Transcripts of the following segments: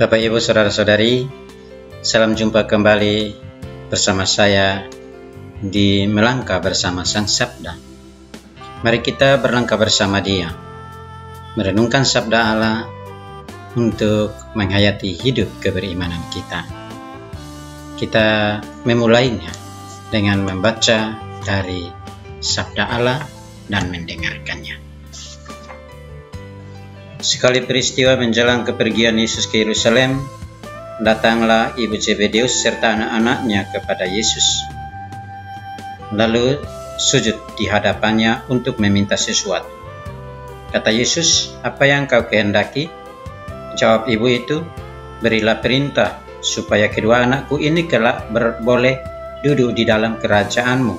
Bapak Ibu Saudara-saudari, salam jumpa kembali bersama saya di Melangkah Bersama Sang Sabda. Mari kita berlangkah bersama Dia, merenungkan Sabda Allah untuk menghayati hidup keberimanan kita. Kita memulainya dengan membaca dari Sabda Allah dan mendengarkannya. Sekali peristiwa menjelang kepergian Yesus ke Yerusalem, datanglah ibu Zebedeus serta anak-anaknya kepada Yesus. Lalu sujud di hadapannya untuk meminta sesuatu. Kata Yesus, "Apa yang kau kehendaki?" Jawab ibu itu, "Berilah perintah supaya kedua anakku ini kelak boleh duduk di dalam kerajaanmu,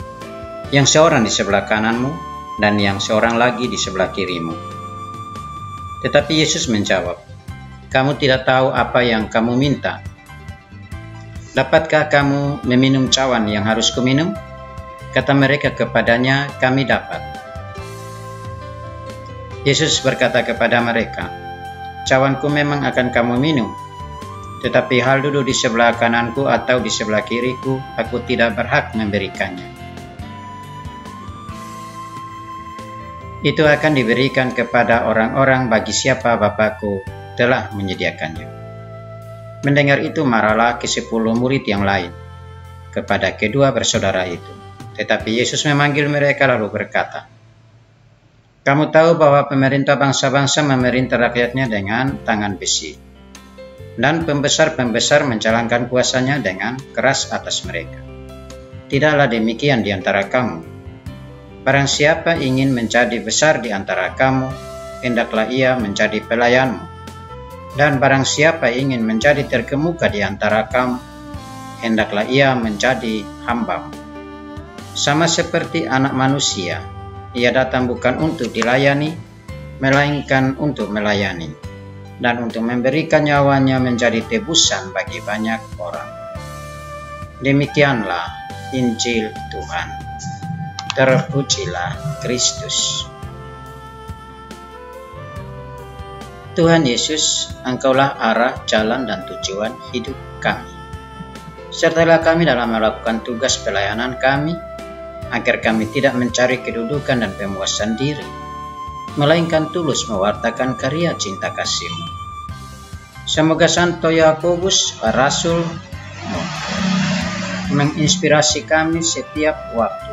yang seorang di sebelah kananmu dan yang seorang lagi di sebelah kirimu." Tetapi Yesus menjawab, "Kamu tidak tahu apa yang kamu minta. Dapatkah kamu meminum cawan yang harus kuminum?" Kata mereka kepadanya, "Kami dapat." Yesus berkata kepada mereka, "Cawanku memang akan kamu minum, tetapi hal duduk di sebelah kananku atau di sebelah kiriku, aku tidak berhak memberikannya. Itu akan diberikan kepada orang-orang bagi siapa Bapakku telah menyediakannya." Mendengar itu marahlah ke-10 murid yang lain kepada kedua bersaudara itu. Tetapi Yesus memanggil mereka lalu berkata, "Kamu tahu bahwa pemerintah bangsa-bangsa memerintah rakyatnya dengan tangan besi, dan pembesar-pembesar menjalankan kuasanya dengan keras atas mereka. Tidaklah demikian di antara kamu. Barang siapa ingin menjadi besar di antara kamu, hendaklah ia menjadi pelayanmu. Dan barang siapa ingin menjadi terkemuka di antara kamu, hendaklah ia menjadi hambamu. Sama seperti Anak Manusia, ia datang bukan untuk dilayani, melainkan untuk melayani, dan untuk memberikan nyawanya menjadi tebusan bagi banyak orang." Demikianlah Injil Tuhan. Terpujilah Kristus. Tuhan Yesus, Engkaulah arah, jalan, dan tujuan hidup kami. Sertalah kami dalam melakukan tugas pelayanan kami, agar kami tidak mencari kedudukan dan pemuasan diri, melainkan tulus mewartakan karya cinta kasih-Mu. Semoga Santo Yakobus, Rasul, menginspirasi kami setiap waktu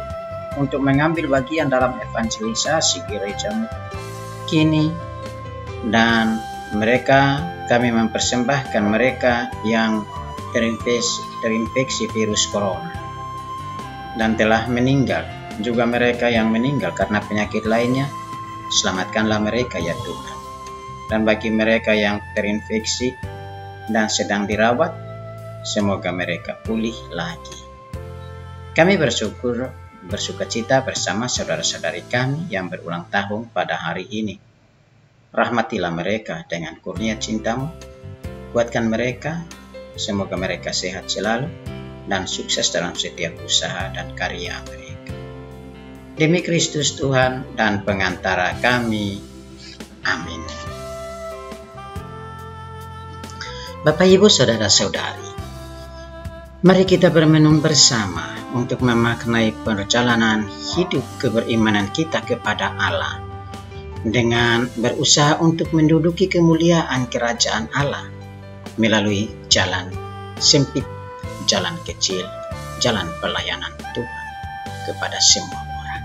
untuk mengambil bagian dalam evangelisasi gereja-Mu kini, dan kami mempersembahkan mereka yang terinfeksi virus corona dan telah meninggal, juga mereka yang meninggal karena penyakit lainnya. Selamatkanlah mereka ya Tuhan. Dan bagi mereka yang terinfeksi dan sedang dirawat, semoga mereka pulih lagi. Kami bersukacita bersama saudara-saudari kami yang berulang tahun pada hari ini. Rahmatilah mereka dengan kurnia cinta-Mu, kuatkan mereka, semoga mereka sehat selalu dan sukses dalam setiap usaha dan karya mereka. Demi Kristus Tuhan dan pengantara kami. Amin. Bapak Ibu Saudara-saudari, mari kita bermenung bersama untuk memaknai perjalanan hidup keberimanan kita kepada Allah dengan berusaha untuk menduduki kemuliaan kerajaan Allah melalui jalan sempit, jalan kecil, jalan pelayanan Tuhan kepada semua orang.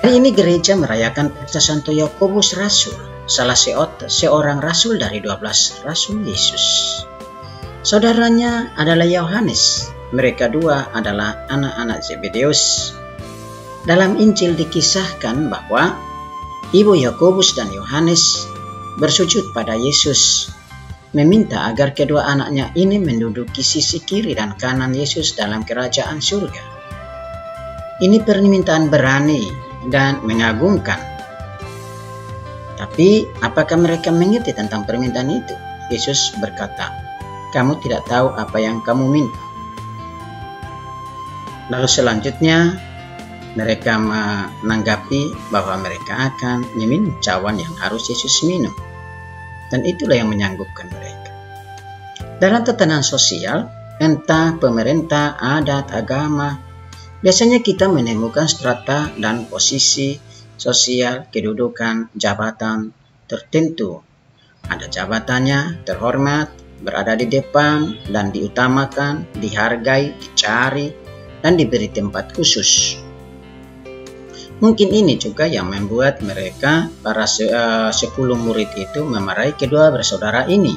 Hari ini gereja merayakan pesta Santo Yakobus Rasul, salah seorang rasul dari 12 rasul Yesus. Saudaranya adalah Yohanes. Mereka dua adalah anak-anak Zebedeus. Dalam Injil dikisahkan bahwa ibu Yakobus dan Yohanes bersujud pada Yesus, meminta agar kedua anaknya ini menduduki sisi kiri dan kanan Yesus dalam kerajaan surga. Ini permintaan berani dan mengagumkan. Tapi apakah mereka mengerti tentang permintaan itu? Yesus berkata, "Kamu tidak tahu apa yang kamu minta." Lalu selanjutnya mereka menanggapi bahwa mereka akan meminum cawan yang harus Yesus minum. dan itulah yang menyanggupkan mereka. Dalam tatanan sosial, entah pemerintah, adat, agama, biasanya kita menemukan strata dan posisi sosial, kedudukan, jabatan tertentu. Ada jabatannya, terhormat, berada di depan, dan diutamakan, dihargai, dicari, dan diberi tempat khusus. Mungkin ini juga yang membuat mereka, para 10 murid itu memarahi kedua bersaudara ini.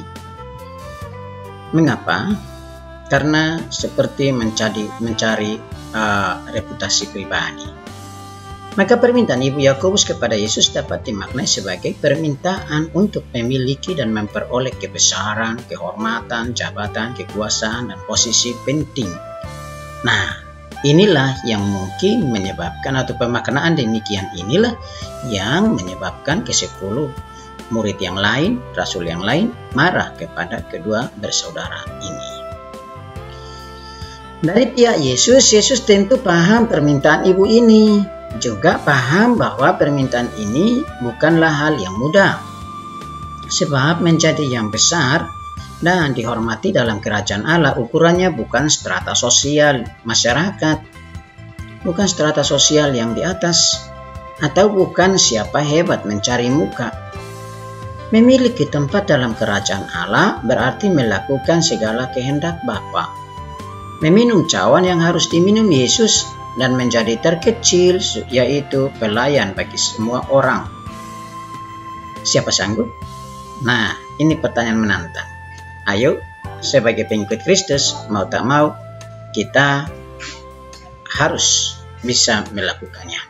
Mengapa? Karena seperti mencari reputasi pribadi. Maka permintaan Ibu Yakobus kepada Yesus dapat dimaknai sebagai permintaan untuk memiliki dan memperoleh kebesaran, kehormatan, jabatan, kekuasaan, dan posisi penting. Nah, inilah yang mungkin menyebabkan, atau pemaknaan demikian inilah yang menyebabkan ke-10 murid yang lain, rasul yang lain, marah kepada kedua bersaudara ini. Dari pihak Yesus tentu paham permintaan ibu ini. Juga paham bahwa permintaan ini bukanlah hal yang mudah. Sebab menjadi yang besar dan dihormati dalam kerajaan Allah ukurannya bukan strata sosial masyarakat, bukan strata sosial yang di atas, atau bukan siapa hebat mencari muka. Memiliki tempat dalam kerajaan Allah berarti melakukan segala kehendak Bapa. Meminum cawan yang harus diminum Yesus dan menjadi terkecil, yaitu pelayan bagi semua orang. Siapa sanggup? Nah, ini pertanyaan menantang. Ayo, sebagai pengikut Kristus, mau tak mau, kita harus bisa melakukannya.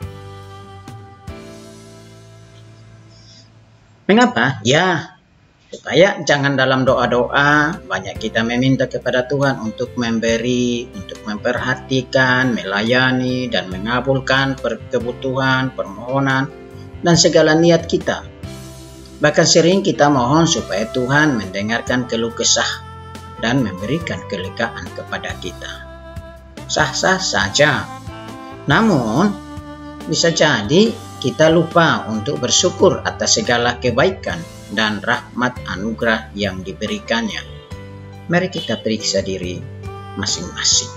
Mengapa? Ya, supaya jangan dalam doa-doa banyak kita meminta kepada Tuhan untuk memberi, untuk memperhatikan, melayani, dan mengabulkan kebutuhan, permohonan, dan segala niat kita. Bahkan sering kita mohon supaya Tuhan mendengarkan keluh kesah dan memberikan kelegaan kepada kita. Sah-sah saja. Namun, bisa jadi kita lupa untuk bersyukur atas segala kebaikan dan rahmat anugerah yang diberikannya. Mari kita periksa diri masing-masing.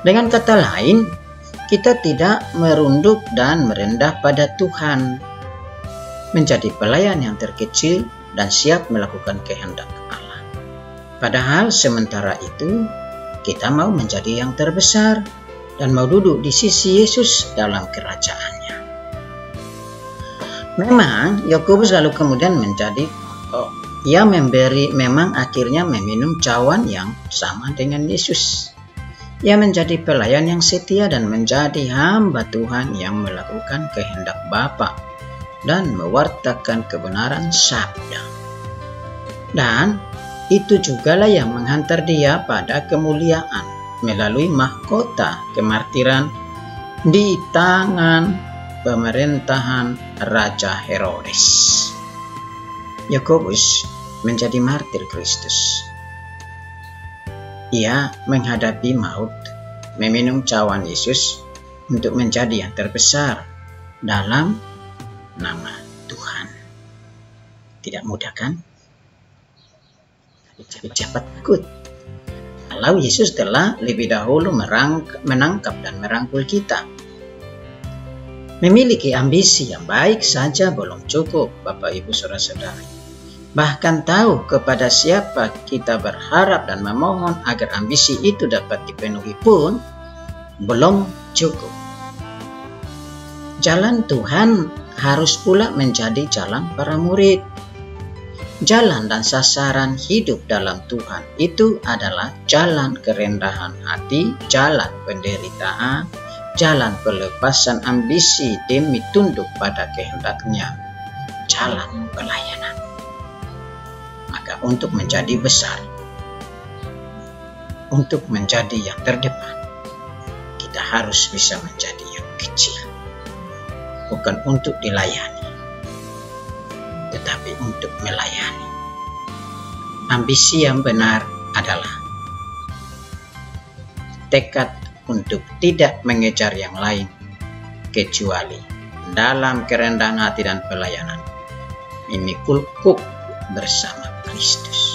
Dengan kata lain, kita tidak merunduk dan merendah pada Tuhan, menjadi pelayan yang terkecil dan siap melakukan kehendak Allah. Padahal sementara itu, kita mau menjadi yang terbesar dan mau duduk di sisi Yesus dalam kerajaannya. Memang Yakobus lalu kemudian menjadi ia memberi, memang akhirnya meminum cawan yang sama dengan Yesus. Ia menjadi pelayan yang setia dan menjadi hamba Tuhan yang melakukan kehendak Bapa dan mewartakan kebenaran sabda. Dan itu jugalah yang menghantar dia pada kemuliaan melalui mahkota kemartiran di tangan pemerintahan Raja Herodes. Yakobus menjadi martir Kristus. Ia menghadapi maut, meminum cawan Yesus untuk menjadi yang terbesar dalam nama Tuhan. Tidak mudah kan? Tapi cepat takut. Kalau Yesus telah lebih dahulu menangkap dan merangkul kita. Memiliki ambisi yang baik saja belum cukup, Bapak Ibu Saudara-saudari. Bahkan tahu kepada siapa kita berharap dan memohon agar ambisi itu dapat dipenuhi pun belum cukup. Jalan Tuhan harus pula menjadi jalan para murid. Jalan dan sasaran hidup dalam Tuhan itu adalah jalan kerendahan hati, jalan penderitaan, jalan pelepasan ambisi demi tunduk pada kehendak-Nya, jalan pelayanan. Maka untuk menjadi besar, untuk menjadi yang terdepan, kita harus bisa menjadi yang kecil. Bukan untuk dilayani, tetapi untuk melayani. Ambisi yang benar adalah tekad untuk tidak mengejar yang lain kecuali dalam kerendahan hati dan pelayanan, memikul kuk bersama Kristus.